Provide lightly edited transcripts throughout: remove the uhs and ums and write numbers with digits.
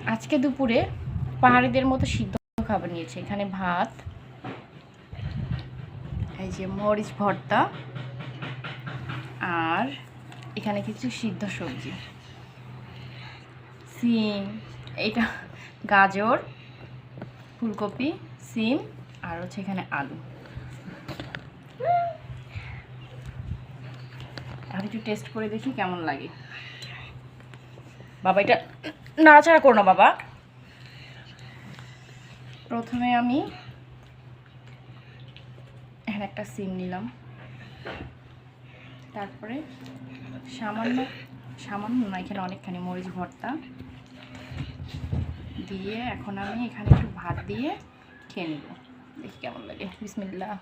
আজকে দুপুরে পাহাড়িদের মতো সিদ্ধ খাবার নিয়েছি। এখানে ভাত, এই যে মরিচ ভর্তা, আর এখানে কিছু সিদ্ধ সবজি, সিম, এইটা গাজর, ফুলকপি, সিম, আর হচ্ছে এখানে আলু। আর একটু টেস্ট করে দেখি কেমন লাগে। বাবা এটা নাড়াচাড়া করো না বাবা। প্রথমে আমি এখানে একটা সিম নিলাম, তারপরে সামান্য সামান্য না, এখানে অনেকখানি মরিচ ভর্তা দিয়ে এখন আমি এখানে একটু ভাত দিয়ে খেয়ে নিব, দেখি কেমন লাগে। বিসমিল্লাহ।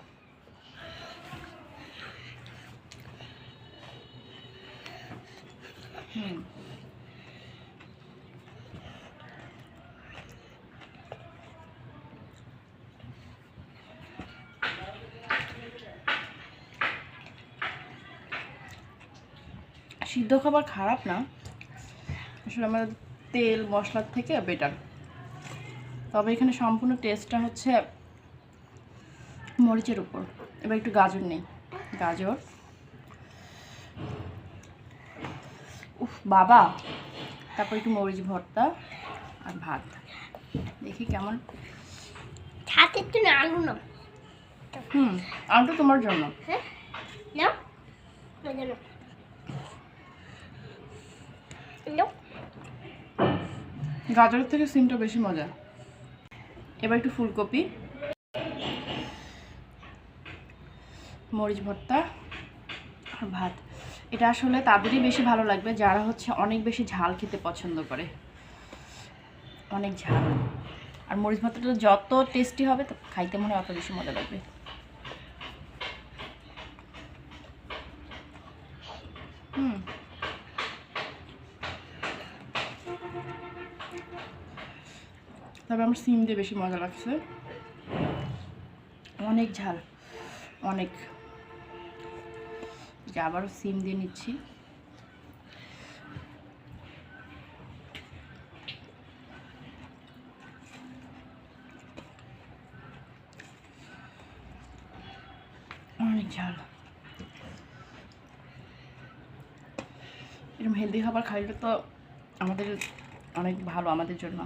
সিদ্ধ খাবার খারাপ না, আসলে আমাদের তেল মশলার থেকে বেটার। তবে এখানে সম্পূর্ণ টেস্টটা হচ্ছে মরিচের উপর। এবার একটু গাজর নেই, গাজর, উফ বাবা, তারপর একটু মরিচ ভর্তা আর ভাত, দেখি কেমন। ভাত একটু না, আলু না। আলুটা তোমার জন্য। হ্যাঁ নাও, গাজরের থেকে সিমটা বেশি মজা। এবার একটু ফুলকপি, মরিচ ভর্তা আর ভাত। এটা আসলে তাদেরই বেশি ভালো লাগবে যারা হচ্ছে অনেক বেশি ঝাল খেতে পছন্দ করে, অনেক ঝাল। আর মরিচ ভর্তাটা যত টেস্টি হবে খাইতে মনে হয় অত বেশি মজা লাগবে। তবে আমার সিম দিয়ে বেশি মজা লাগছে, অনেক ঝাল, অনেক। যে আবারও সিম দিয়ে নিচ্ছি। অনেক ঝাল। এরকম হেলদি খাবার খাইলে তো আমাদের অনেক ভালো, আমাদের জন্য।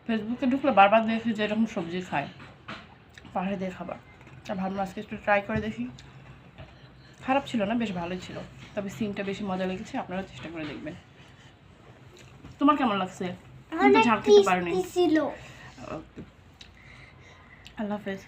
ফেসবুকে ঢুকলে বারবার দেখি যে এরকম সবজি খায়, পাহাড়িদের খাবার। তা ভাবলাম আজকে একটু ট্রাই করে দেখি। খারাপ ছিল না, বেশ ভালোই ছিল। তবে সিমটা বেশি মজা লেগেছে, আপনারাও চেষ্টা করে দেখবেন। তোমার কেমন লাগছে? ঝাল খেতে পারোনি। ছিল। আল্লাহ হাফেজ।